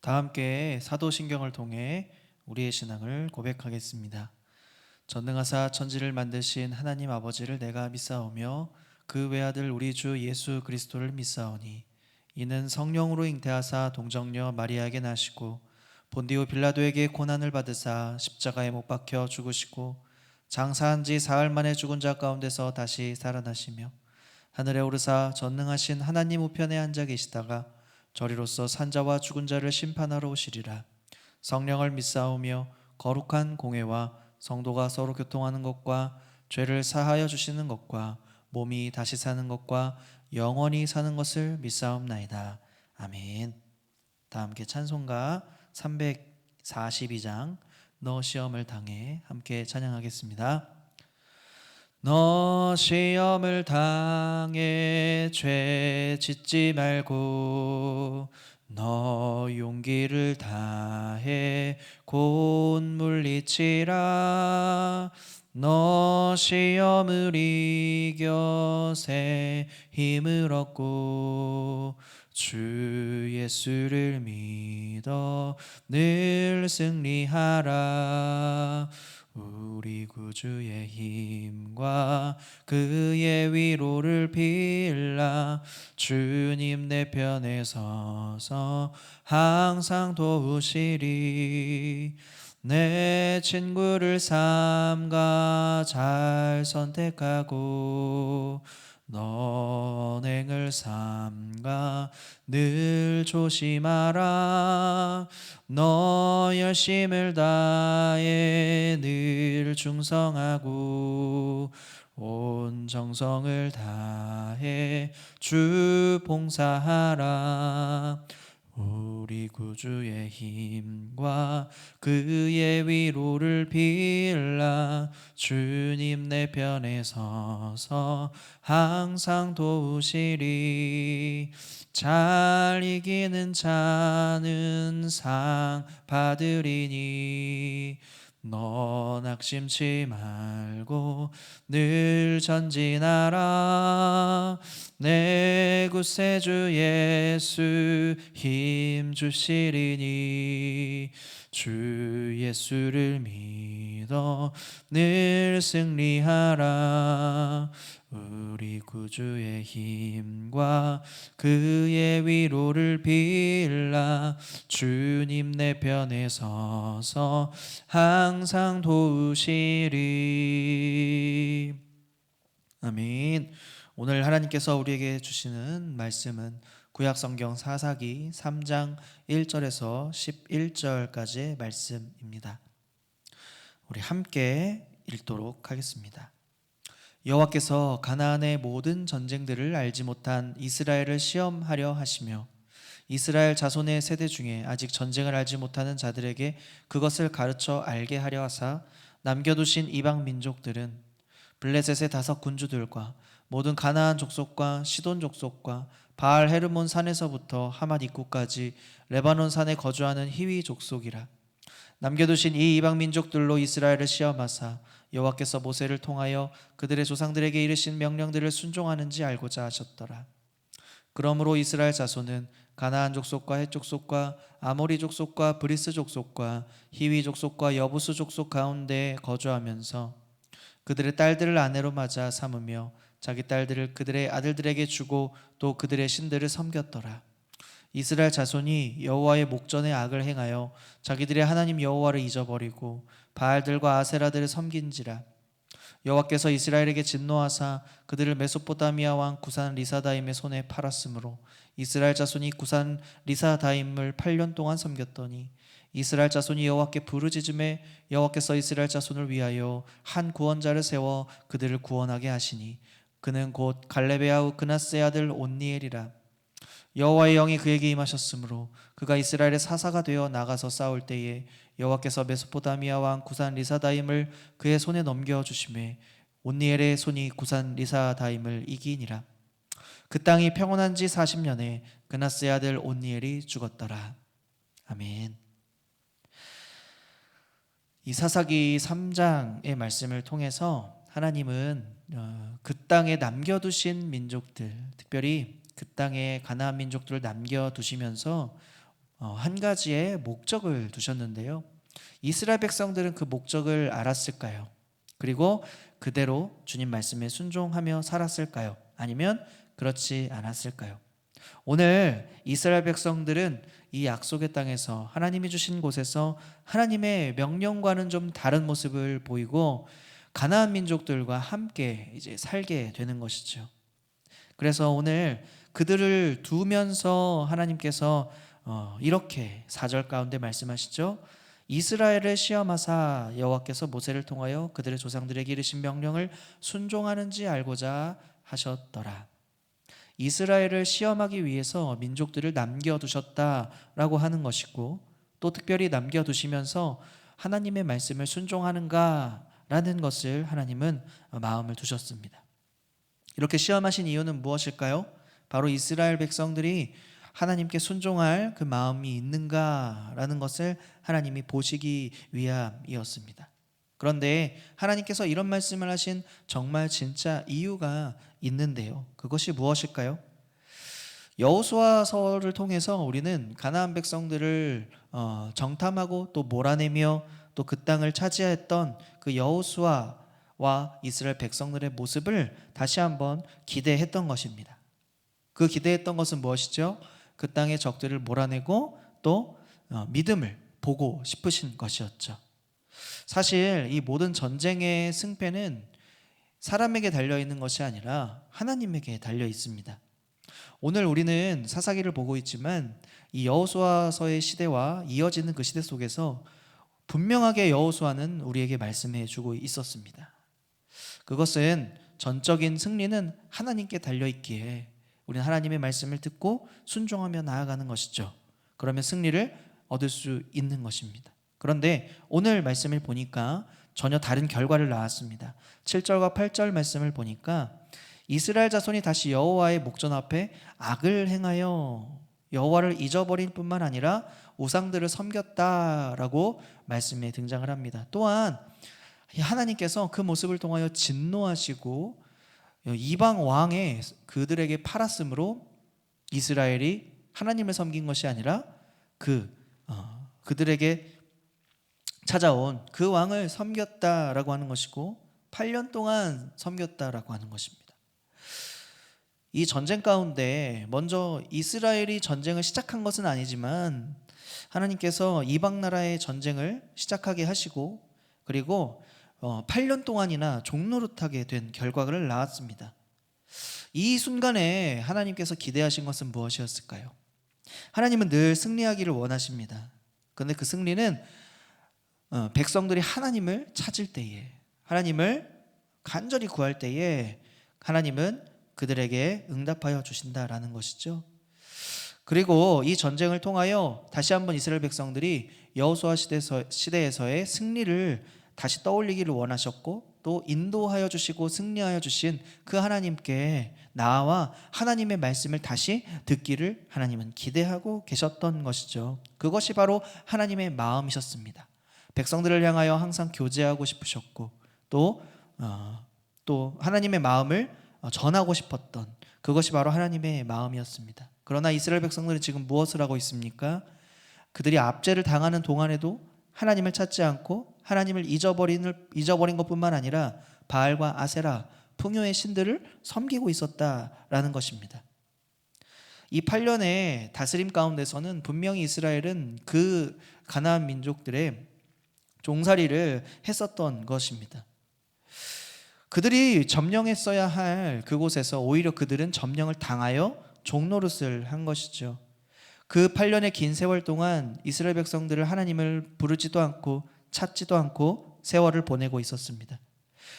다 함께 사도신경을 통해 우리의 신앙을 고백하겠습니다. 전능하사 천지를 만드신 하나님 아버지를 내가 믿사오며 그 외아들 우리 주 예수 그리스도를 믿사오니 이는 성령으로 잉태하사 동정녀 마리아에게 나시고 본디오 빌라도에게 고난을 받으사 십자가에 못 박혀 죽으시고 장사한 지 사흘 만에 죽은 자 가운데서 다시 살아나시며 하늘에 오르사 전능하신 하나님 우편에 앉아 계시다가 저리로서 산자와 죽은 자를 심판하러 오시리라. 성령을 믿사오며 거룩한 공회와 성도가 서로 교통하는 것과 죄를 사하여 주시는 것과 몸이 다시 사는 것과 영원히 사는 것을 믿사옵나이다. 아멘. 다 함께 찬송가 342장 너 시험을 당해 함께 찬양하겠습니다. 너 시험을 당해 죄 짓지 말고 너 용기를 다해 곧 물리치라. 너 시험을 이겨 새 힘을 얻고 주 예수를 믿어 늘 승리하라. 우리 구주의 힘과 그의 위로를 빌라. 주님 내 편에 서서 항상 도우시리. 내 친구를 삼가 잘 선택하고 너행을 삼가 늘 조심하라. 너 열심을 다해 늘 충성하고 온 정성을 다해 주 봉사하라. 우리 구주의 힘과 그의 위로를 빌라. 주님 내 편에 서서 항상 도우시리. 잘 이기는 자는 상 받으리니 너 낙심치 말고 늘 전진하라. 내 구세주 예수 힘 주시리니 주 예수를 믿어 늘 승리하라. 우리 구주의 힘과 그의 위로를 빌라. 주님 내 편에 서서 항상 도우시리. 아멘. 오늘 하나님께서 우리에게 주시는 말씀은 구약성경 사사기 3장 1절에서 11절까지의 말씀입니다. 우리 함께 읽도록 하겠습니다. 여호와께서 가나안의 모든 전쟁들을 알지 못한 이스라엘을 시험하려 하시며 이스라엘 자손의 세대 중에 아직 전쟁을 알지 못하는 자들에게 그것을 가르쳐 알게 하려 하사 남겨두신 이방 민족들은 블레셋의 5 군주들과 모든 가나안 족속과 시돈 족속과 바알 헤르몬 산에서부터 하맛 입구까지 레바논 산에 거주하는 히위 족속이라. 남겨두신 이 이방 민족들로 이스라엘을 시험하사 여호와께서 모세를 통하여 그들의 조상들에게 이르신 명령들을 순종하는지 알고자 하셨더라. 그러므로 이스라엘 자손은 가나안 족속과 헷 족속과 아모리 족속과 브리스 족속과 히위 족속과 여부수 족속 가운데 거주하면서 그들의 딸들을 아내로 맞아 삼으며 자기 딸들을 그들의 아들들에게 주고 또 그들의 신들을 섬겼더라. 이스라엘 자손이 여호와의 목전에 악을 행하여 자기들의 하나님 여호와를 잊어버리고 바알들과 아세라들을 섬긴지라. 여호와께서 이스라엘에게 진노하사 그들을 메소포타미아 왕 구산 리사다임의 손에 팔았으므로 이스라엘 자손이 구산 리사다임을 8년 동안 섬겼더니 이스라엘 자손이 여호와께 부르짖음에 여호와께서 이스라엘 자손을 위하여 한 구원자를 세워 그들을 구원하게 하시니 그는 곧 갈렙의 아우 그나스의 아들 온니엘이라. 여호와의 영이 그에게 임하셨으므로 그가 이스라엘의 사사가 되어 나가서 싸울 때에 여호와께서 메소포타미아 왕 구산 리사다임을 그의 손에 넘겨주심에 온니엘의 손이 구산 리사다임을 이기니라. 그 땅이 평온한 지 40년에 그나스의 아들 온니엘이 죽었더라. 아멘. 이 사사기 3장의 말씀을 통해서 하나님은 그 땅에 남겨두신 민족들, 특별히 그 땅에 가나안 민족들을 남겨두시면서 한 가지의 목적을 두셨는데요. 이스라엘 백성들은 그 목적을 알았을까요? 그리고 그대로 주님 말씀에 순종하며 살았을까요? 아니면 그렇지 않았을까요? 오늘 이스라엘 백성들은 이 약속의 땅에서 하나님이 주신 곳에서 하나님의 명령과는 좀 다른 모습을 보이고 가나안 민족들과 함께 이제 살게 되는 것이죠. 그래서 오늘 그들을 두면서 하나님께서 이렇게 4절 가운데 말씀하시죠. 이스라엘을 시험하사 여호와께서 모세를 통하여 그들의 조상들에게 이르신 명령을 순종하는지 알고자 하셨더라. 이스라엘을 시험하기 위해서 민족들을 남겨두셨다라고 하는 것이고, 또 특별히 남겨두시면서 하나님의 말씀을 순종하는가라는 것을 하나님은 마음을 두셨습니다. 이렇게 시험하신 이유는 무엇일까요? 바로 이스라엘 백성들이 하나님께 순종할 그 마음이 있는가라는 것을 하나님이 보시기 위함이었습니다. 그런데 하나님께서 이런 말씀을 하신 정말 진짜 이유가 있는데요. 그것이 무엇일까요? 여호수아서를 통해서 우리는 가나안 백성들을 정탐하고 또 몰아내며 또 그 땅을 차지했던 그 여호수아와 이스라엘 백성들의 모습을 다시 한번 기대했던 것입니다. 그 기대했던 것은 무엇이죠? 그 땅의 적들을 몰아내고 또 믿음을 보고 싶으신 것이었죠. 사실 이 모든 전쟁의 승패는 사람에게 달려있는 것이 아니라 하나님에게 달려 있습니다. 오늘 우리는 사사기를 보고 있지만 이 여호수아서의 시대와 이어지는 그 시대 속에서 분명하게 여호수아는 우리에게 말씀해 주고 있었습니다. 그것은 전적인 승리는 하나님께 달려있기에 우리는 하나님의 말씀을 듣고 순종하며 나아가는 것이죠. 그러면 승리를 얻을 수 있는 것입니다. 그런데 오늘 말씀을 보니까 전혀 다른 결과를 낳았습니다. 7절과 8절 말씀을 보니까 이스라엘 자손이 다시 여호와의 목전 앞에 악을 행하여 여호와를 잊어버릴 뿐만 아니라 우상들을 섬겼다라고 말씀에 등장을 합니다. 또한 하나님께서 그 모습을 통하여 진노하시고 이방 왕의 그들에게 팔았으므로 이스라엘이 하나님을 섬긴 것이 아니라 그들에게 찾아온 그 왕을 섬겼다라고 하는 것이고 8년 동안 섬겼다라고 하는 것입니다. 이 전쟁 가운데 먼저 이스라엘이 전쟁을 시작한 것은 아니지만 하나님께서 이방 나라의 전쟁을 시작하게 하시고 그리고 8년 동안이나 종노릇하게 된 결과를 낳았습니다. 이 순간에 하나님께서 기대하신 것은 무엇이었을까요? 하나님은 늘 승리하기를 원하십니다. 그런데 그 승리는 백성들이 하나님을 찾을 때에, 하나님을 간절히 구할 때에 하나님은 그들에게 응답하여 주신다라는 것이죠. 그리고 이 전쟁을 통하여 다시 한번 이스라엘 백성들이 여호수아 시대에서의 승리를 다시 떠올리기를 원하셨고 또 인도하여 주시고 승리하여 주신 그 하나님께 나와 하나님의 말씀을 다시 듣기를 하나님은 기대하고 계셨던 것이죠. 그것이 바로 하나님의 마음이셨습니다. 백성들을 향하여 항상 교제하고 싶으셨고 또 하나님의 마음을 전하고 싶었던 그것이 바로 하나님의 마음이었습니다. 그러나 이스라엘 백성들은 지금 무엇을 하고 있습니까? 그들이 압제를 당하는 동안에도 하나님을 찾지 않고 하나님을 잊어버린 것뿐만 아니라 바알과 아세라, 풍요의 신들을 섬기고 있었다라는 것입니다. 이 8년의 다스림 가운데서는 분명히 이스라엘은 그 가나안 민족들의 종살이를 했었던 것입니다. 그들이 점령했어야 할 그곳에서 오히려 그들은 점령을 당하여 종노릇을 한 것이죠. 그 8년의 긴 세월 동안 이스라엘 백성들을 하나님을 부르지도 않고 찾지도 않고 세월을 보내고 있었습니다.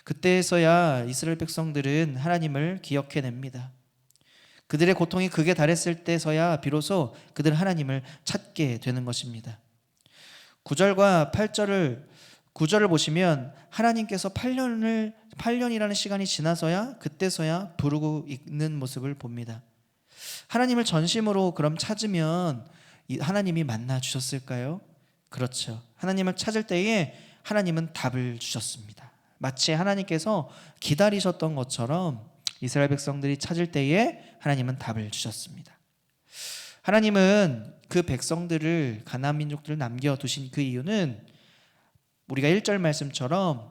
그때에서야 이스라엘 백성들은 하나님을 기억해냅니다. 그들의 고통이 극에 달했을 때서야 비로소 그들은 하나님을 찾게 되는 것입니다. 9절과 9절을 보시면 하나님께서 8년이라는 시간이 지나서야 그때서야 부르고 있는 모습을 봅니다. 하나님을 전심으로 그럼 찾으면 하나님이 만나 주셨을까요? 그렇죠. 하나님을 찾을 때에 하나님은 답을 주셨습니다. 마치 하나님께서 기다리셨던 것처럼 이스라엘 백성들이 찾을 때에 하나님은 답을 주셨습니다. 하나님은 그 백성들을, 가나안 민족들을 남겨두신 그 이유는 우리가 1절 말씀처럼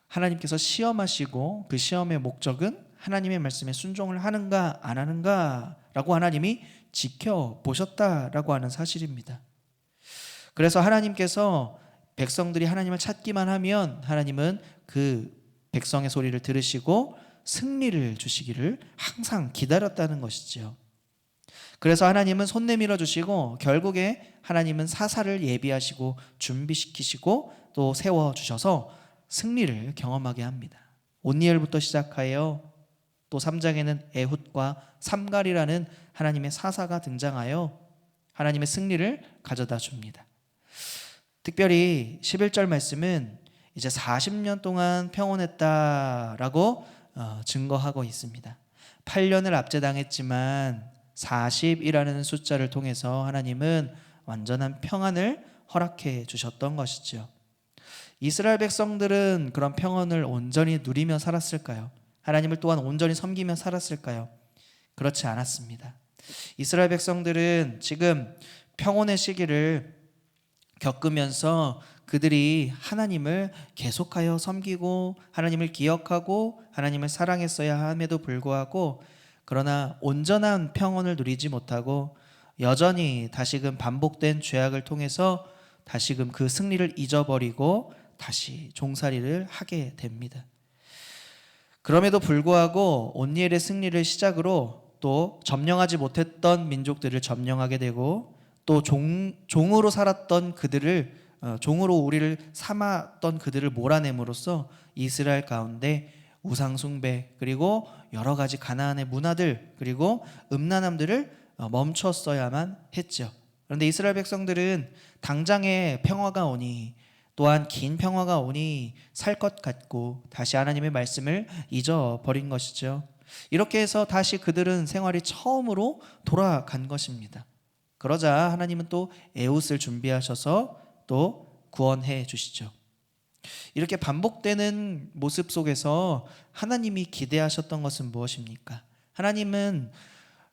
하나님께서 시험하시고 그 시험의 목적은 하나님의 말씀에 순종을 하는가 안 하는가라고 하나님이 지켜보셨다라고 하는 사실입니다. 그래서 하나님께서 백성들이 하나님을 찾기만 하면 하나님은 그 백성의 소리를 들으시고 승리를 주시기를 항상 기다렸다는 것이죠. 그래서 하나님은 손 내밀어 주시고 결국에 하나님은 사사를 예비하시고 준비시키시고 또 세워주셔서 승리를 경험하게 합니다. 온니엘부터 시작하여 또 3장에는 에훗과 삼갈이라는 하나님의 사사가 등장하여 하나님의 승리를 가져다 줍니다. 특별히 11절 말씀은 이제 40년 동안 평온했다라고 증거하고 있습니다. 8년을 압제당했지만 40이라는 숫자를 통해서 하나님은 완전한 평안을 허락해 주셨던 것이죠. 이스라엘 백성들은 그런 평안을 온전히 누리며 살았을까요? 하나님을 또한 온전히 섬기며 살았을까요? 그렇지 않았습니다. 이스라엘 백성들은 지금 평온의 시기를 겪으면서 그들이 하나님을 계속하여 섬기고 하나님을 기억하고 하나님을 사랑했어야 함에도 불구하고 그러나 온전한 평온을 누리지 못하고 여전히 다시금 반복된 죄악을 통해서 다시금 그 승리를 잊어버리고 다시 종살이를 하게 됩니다. 그럼에도 불구하고 온니엘의 승리를 시작으로 또 점령하지 못했던 민족들을 점령하게 되고 또 종으로 살았던 그들을 종으로 우리를 삼았던 그들을 몰아냄으로써 이스라엘 가운데 우상 숭배 그리고 여러 가지 가나안의 문화들 그리고 음란함들을 멈췄어야만 했죠. 그런데 이스라엘 백성들은 당장에 평화가 오니 또한 긴 평화가 오니 살 것 같고 다시 하나님의 말씀을 잊어버린 것이죠. 이렇게 해서 다시 그들은 생활이 처음으로 돌아간 것입니다. 그러자 하나님은 또 에훗을 준비하셔서 또 구원해 주시죠. 이렇게 반복되는 모습 속에서 하나님이 기대하셨던 것은 무엇입니까? 하나님은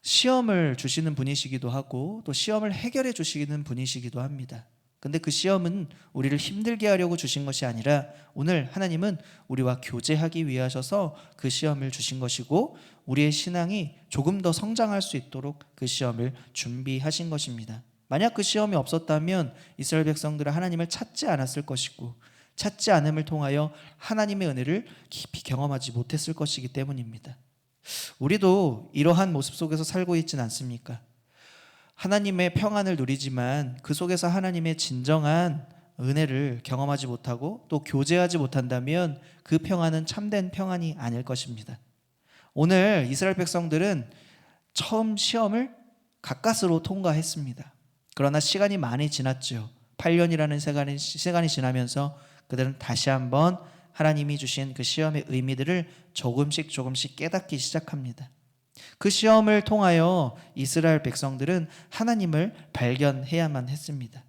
시험을 주시는 분이시기도 하고 또 시험을 해결해 주시는 분이시기도 합니다. 근데 그 시험은 우리를 힘들게 하려고 주신 것이 아니라 오늘 하나님은 우리와 교제하기 위하셔서 그 시험을 주신 것이고 우리의 신앙이 조금 더 성장할 수 있도록 그 시험을 준비하신 것입니다. 만약 그 시험이 없었다면 이스라엘 백성들은 하나님을 찾지 않았을 것이고 찾지 않음을 통하여 하나님의 은혜를 깊이 경험하지 못했을 것이기 때문입니다. 우리도 이러한 모습 속에서 살고 있지는 않습니까? 하나님의 평안을 누리지만 그 속에서 하나님의 진정한 은혜를 경험하지 못하고 또 교제하지 못한다면 그 평안은 참된 평안이 아닐 것입니다. 오늘 이스라엘 백성들은 처음 시험을 가까스로 통과했습니다. 그러나 시간이 많이 지났죠. 8년이라는 시간이 지나면서 그들은 다시 한번 하나님이 주신 그 시험의 의미들을 조금씩 깨닫기 시작합니다. 그 시험을 통하여 이스라엘 백성들은 하나님을 발견해야만 했습니다.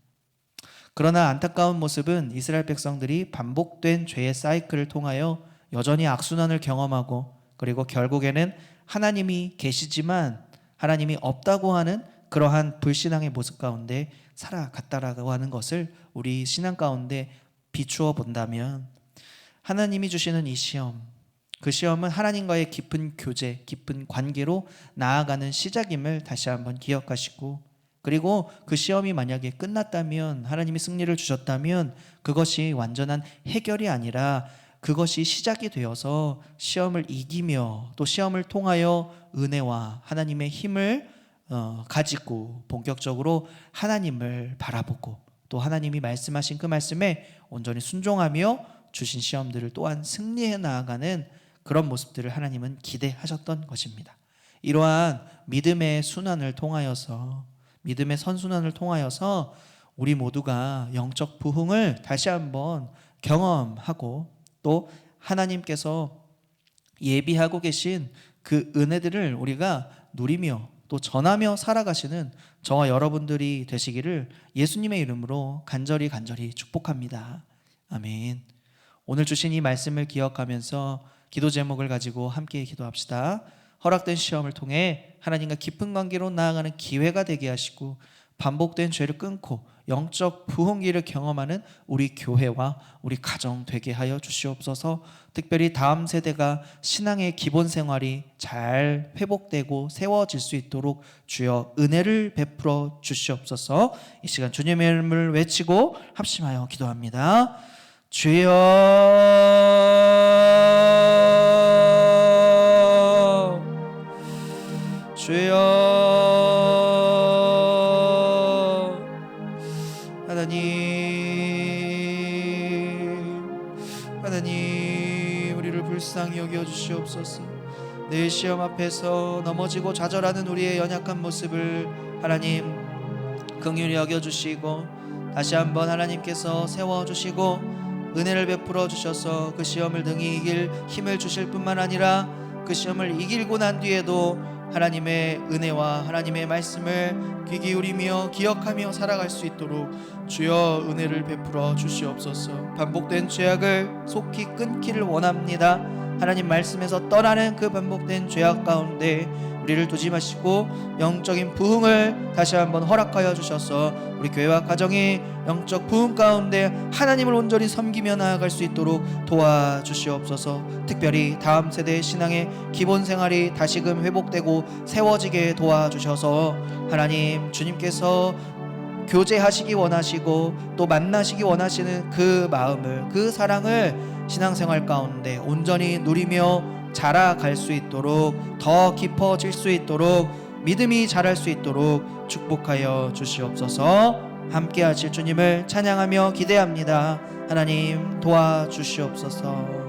그러나 안타까운 모습은 이스라엘 백성들이 반복된 죄의 사이클을 통하여 여전히 악순환을 경험하고 그리고 결국에는 하나님이 계시지만 하나님이 없다고 하는 그러한 불신앙의 모습 가운데 살아갔다라고 하는 것을 우리 신앙 가운데 비추어 본다면 하나님이 주시는 이 시험, 그 시험은 하나님과의 깊은 교제, 깊은 관계로 나아가는 시작임을 다시 한번 기억하시고 그리고 그 시험이 만약에 끝났다면 하나님이 승리를 주셨다면 그것이 완전한 해결이 아니라 그것이 시작이 되어서 시험을 이기며 또 시험을 통하여 은혜와 하나님의 힘을 가지고 본격적으로 하나님을 바라보고 또 하나님이 말씀하신 그 말씀에 온전히 순종하며 주신 시험들을 또한 승리해 나아가는 그런 모습들을 하나님은 기대하셨던 것입니다. 이러한 믿음의 순환을 통하여서 믿음의 선순환을 통하여서 우리 모두가 영적 부흥을 다시 한번 경험하고 또 하나님께서 예비하고 계신 그 은혜들을 우리가 누리며 또 전하며 살아가시는 저와 여러분들이 되시기를 예수님의 이름으로 간절히 축복합니다. 아멘. 오늘 주신 이 말씀을 기억하면서 기도 제목을 가지고 함께 기도합시다. 허락된 시험을 통해 하나님과 깊은 관계로 나아가는 기회가 되게 하시고 반복된 죄를 끊고 영적 부흥기를 경험하는 우리 교회와 우리 가정 되게 하여 주시옵소서. 특별히 다음 세대가 신앙의 기본 생활이 잘 회복되고 세워질 수 있도록 주여 은혜를 베풀어 주시옵소서. 이 시간 주님의 이름을 외치고 합심하여 기도합니다. 주여, 주여, 하나님, 우리를 불쌍히 여겨 주시옵소서. 내 시험 앞에서 넘어지고 좌절하는 우리의 연약한 모습을 하나님 긍휼히 여겨 주시고 다시 한번 하나님께서 세워 주시고 은혜를 베풀어 주셔서 그 시험을 등이 이길 힘을 주실 뿐만 아니라 그 시험을 이기고 난 뒤에도 하나님의 은혜와 하나님의 말씀을 귀 기울이며 기억하며 살아갈 수 있도록 주여 은혜를 베풀어 주시옵소서. 반복된 죄악을 속히 끊기를 원합니다. 하나님 말씀에서 떠나는 그 반복된 죄악 가운데 우리를 두지 마시고 영적인 부흥을 다시 한번 허락하여 주셔서 우리 교회와 가정이 영적 부흥 가운데 하나님을 온전히 섬기며 나아갈 수 있도록 도와주시옵소서. 특별히 다음 세대의 신앙의 기본 생활이 다시금 회복되고 세워지게 도와주셔서 하나님 주님께서 교제하시기 원하시고 또 만나시기 원하시는 그 마음을, 그 사랑을 신앙생활 가운데 온전히 누리며 자라갈 수 있도록, 더 깊어질 수 있도록, 믿음이 자랄 수 있도록 축복하여 주시옵소서. 함께 하실 주님을 찬양하며 기대합니다. 하나님 도와주시옵소서.